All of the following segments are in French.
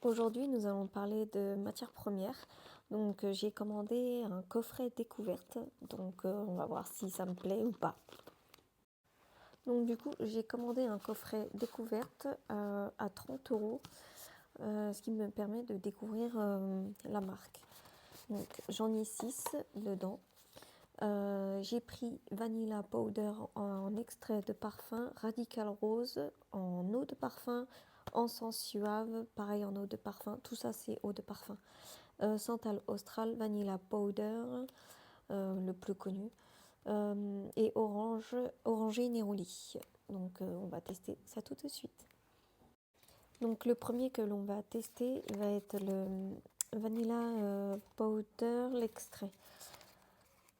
Aujourd'hui, nous allons parler de matières premières. Donc, j'ai commandé un coffret découverte. Donc, on va voir si ça me plaît ou pas. Donc, du coup, j'ai commandé un coffret découverte à 30 euros, ce qui me permet de découvrir la marque. Donc, j'en ai 6 dedans. J'ai pris Vanilla Powder en extrait de parfum, Radical Rose en eau de parfum, Encens Suave, pareil en eau de parfum. Tout ça, c'est eau de parfum. Santal Austral, Vanilla Powder, le plus connu, et Orangé Neroli. Donc, on va tester ça tout de suite. Donc, le premier que l'on va tester va être le Vanilla Powder, l'extrait.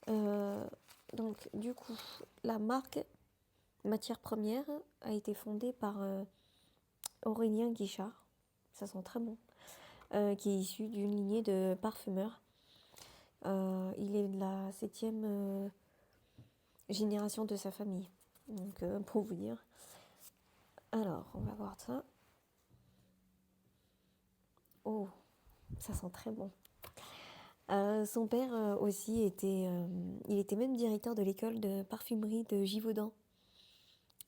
Donc, du coup, la marque Matière Première a été fondée par Aurélien Guichard, ça sent très bon, qui est issu d'une lignée de parfumeurs. Il est de la 7e génération de sa famille, donc pour vous dire. Alors, on va voir ça. Oh, ça sent très bon. Son père aussi il était même directeur de l'école de parfumerie de Givaudan,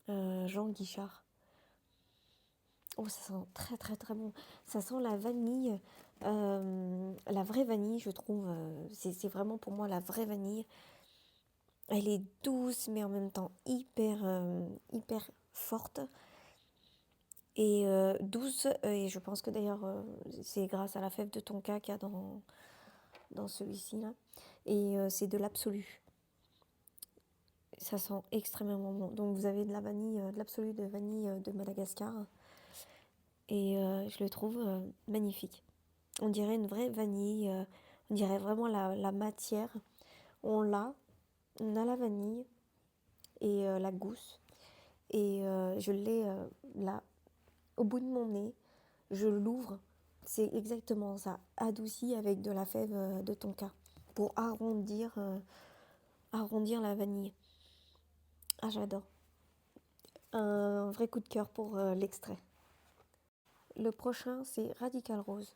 Jean Guichard. Oh, ça sent très très très bon. Ça sent la vanille, la vraie vanille, je trouve. C'est vraiment pour moi la vraie vanille. Elle est douce, mais en même temps hyper forte. Et douce, et je pense que d'ailleurs c'est grâce à la fève de tonka qu'il y a dans celui-ci là. Et c'est de l'absolu. Ça sent extrêmement bon. Donc vous avez de la vanille, de l'absolu de vanille de Madagascar. Et je le trouve magnifique. On dirait une vraie vanille, on dirait vraiment la matière. On a la vanille et la gousse. Et je l'ai là, au bout de mon nez. Je l'ouvre. C'est exactement ça, adouci avec de la fève de tonka pour arrondir la vanille. Ah, j'adore. Un vrai coup de cœur pour l'extrait. Le prochain, c'est Radical Rose.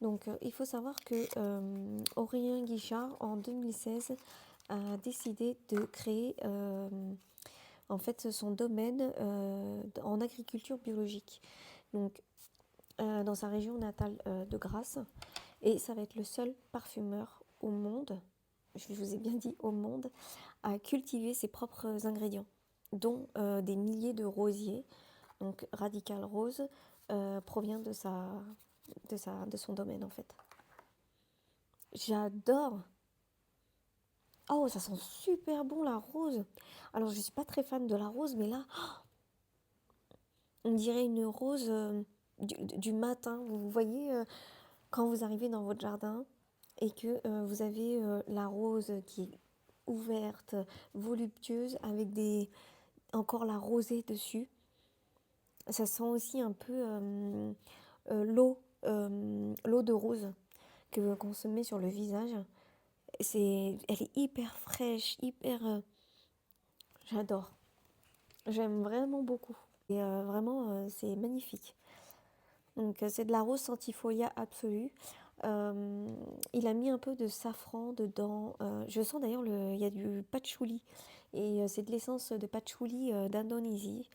Donc, il faut savoir que Aurélien Guichard, en 2016, a décidé de créer en fait son domaine en agriculture biologique. Donc, dans sa région natale de Grasse. Et ça va être le seul parfumeur au monde, je vous ai bien dit au monde, à cultiver ses propres ingrédients, dont des milliers de rosiers. Donc Radical Rose provient de son domaine en fait. J'adore. Oh, ça sent super bon la rose. Alors je suis pas très fan de la rose, mais là, on dirait une rose du matin. Vous voyez quand vous arrivez dans votre jardin et que vous avez la rose qui est ouverte, voluptueuse, avec encore la rosée dessus. Ça sent aussi un peu l'eau de rose qu'on se met sur le visage. Elle est hyper fraîche, j'adore. J'aime vraiment beaucoup. Et vraiment, c'est magnifique. Donc, c'est de la rose centifolia absolue. Il a mis un peu de safran dedans. Je sens d'ailleurs, il y a du patchouli. Et c'est de l'essence de patchouli d'Indonésie.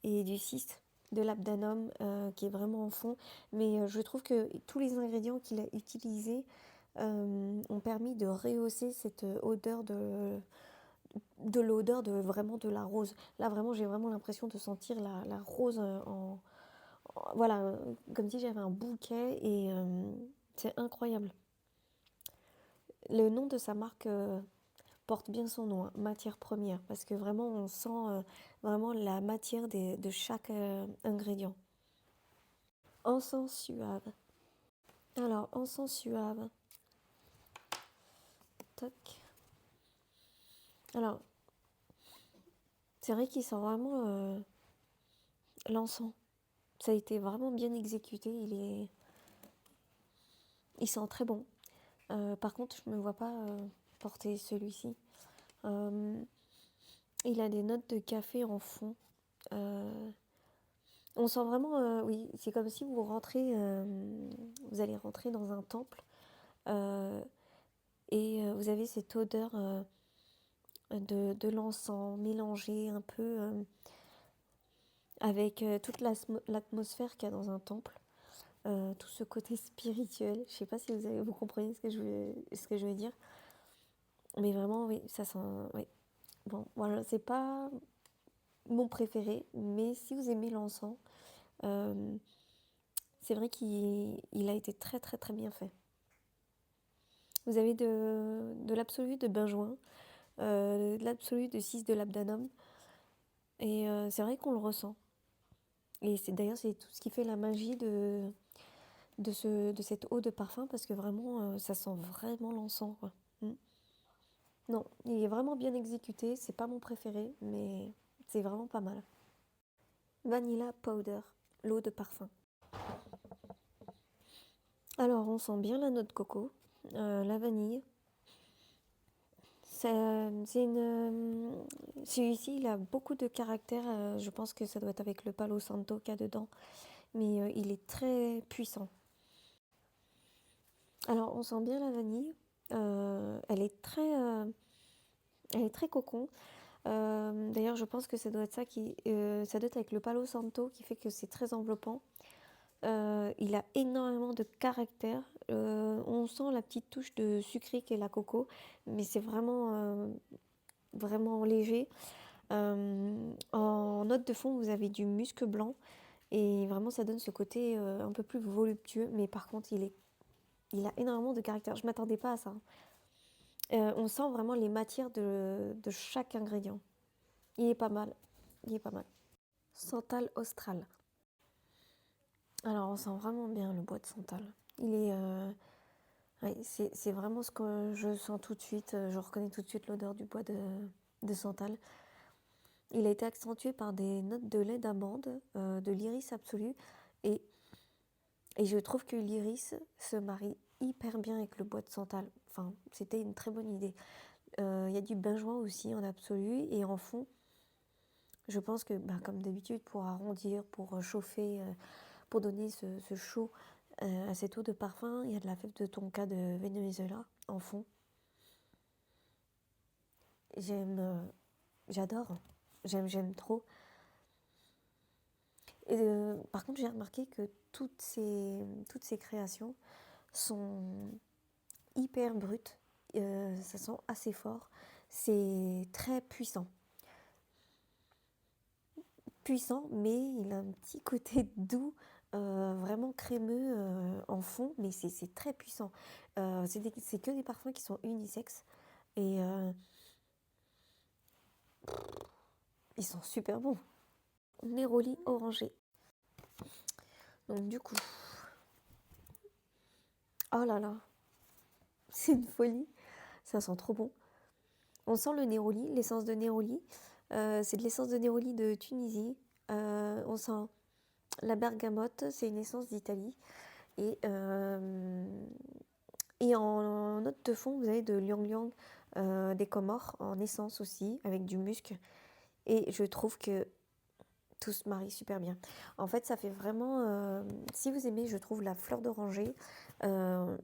Et du cyste de l'abdanum qui est vraiment en fond. Mais je trouve que tous les ingrédients qu'il a utilisés ont permis de rehausser cette odeur de l'odeur vraiment de la rose. Là, vraiment, j'ai vraiment l'impression de sentir la rose voilà, comme si j'avais un bouquet et c'est incroyable. Le nom de sa marque porte bien son nom, hein, matière première, parce que vraiment on sent vraiment la matière de chaque ingrédient. Encens suave. Alors, encens suave. Toc. Alors, c'est vrai qu'il sent vraiment l'encens. Ça a été vraiment bien exécuté. Il sent très bon. Par contre, je ne me vois pas porter celui-ci. Il a des notes de café en fond. On sent vraiment, oui, c'est comme si vous rentrez, vous allez rentrer dans un temple euh, et vous avez cette odeur de l'encens mélangée un peu avec toute l'atmosphère qu'il y a dans un temple. Tout ce côté spirituel. Je sais pas si vous comprenez ce que je veux dire. Mais vraiment, oui, ça sent. Oui. Bon, voilà, c'est pas mon préféré, mais si vous aimez l'encens, euh, c'est vrai qu'il a été très très très bien fait. Vous avez de l'absolu de benjoin, de l'absolu de 6 de labdanum, et c'est vrai qu'on le ressent. Et d'ailleurs, c'est tout ce qui fait la magie de cette eau de parfum, parce que vraiment, ça sent vraiment l'encens, quoi. Mm. Non, il est vraiment bien exécuté, c'est pas mon préféré, mais c'est vraiment pas mal. Vanilla Powder, l'eau de parfum. Alors, on sent bien la noix de coco, la vanille. C'est une. Celui-ci, il a beaucoup de caractère. Je pense que ça doit être avec le Palo Santo qu'il y a dedans. Mais il est très puissant. Alors, on sent bien la vanille. Elle est très cocon. D'ailleurs, je pense que ça doit être ça doit être avec le Palo Santo qui fait que c'est très enveloppant. Il a énormément de caractère. On sent la petite touche de sucré qu'est la coco, mais c'est vraiment léger. En note de fond, vous avez du musc blanc et vraiment ça donne ce côté un peu plus voluptueux, mais par contre il a énormément de caractère. Je m'attendais pas à ça. On sent vraiment les matières de chaque ingrédient. Il est pas mal. Il est pas mal. Santal austral. Alors on sent vraiment bien le bois de santal. Il est ouais, c'est vraiment ce que je sens tout de suite. Je reconnais tout de suite l'odeur du bois de santal. Il a été accentué par des notes de lait d'amande, de l'iris absolu. Et, et je trouve que l'iris se marie hyper bien avec le bois de santal. Enfin, c'était une très bonne idée. Il y a du benjoin aussi en absolu. Et en fond, je pense que, bah, comme d'habitude, pour arrondir, pour chauffer, pour donner ce chaud à cette eau de parfum, il y a de la fève de tonka de Venezuela en fond. J'aime, j'adore. J'aime trop. Et par contre, j'ai remarqué que toutes ces créations sont hyper brutes. Ça sent assez fort. C'est très puissant. Puissant, mais il a un petit côté doux, vraiment crémeux en fond, mais c'est très puissant. C'est que des parfums qui sont unisexes et ils sont super bons. Neroli orangé. Donc du coup, oh là là, c'est une folie. Ça sent trop bon. On sent le néroli, l'essence de néroli. C'est de l'essence de néroli de Tunisie. On sent la bergamote, c'est une essence d'Italie. Et, euh, et en note de fond, vous avez de l'ylang ylang des Comores en essence aussi, avec du musc. Et je trouve que tout se marie super bien. En fait, ça fait vraiment... si vous aimez, je trouve, la fleur d'oranger, euh,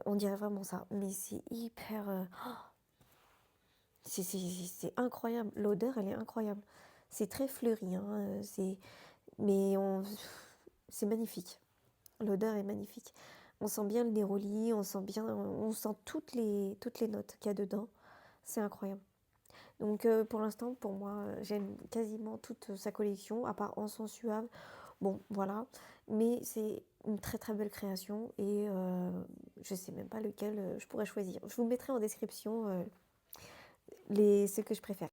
on dirait vraiment ça. Mais c'est hyper... c'est incroyable. L'odeur, elle est incroyable. C'est très fleuri, hein, mais c'est magnifique. L'odeur est magnifique. On sent bien le néroli, on sent toutes les notes qu'il y a dedans. C'est incroyable. Donc pour l'instant, pour moi, j'aime quasiment toute sa collection, à part Encens Suave. Bon, voilà. Mais c'est une très très belle création et je sais même pas lequel je pourrais choisir. Je vous mettrai en description ceux que je préfère.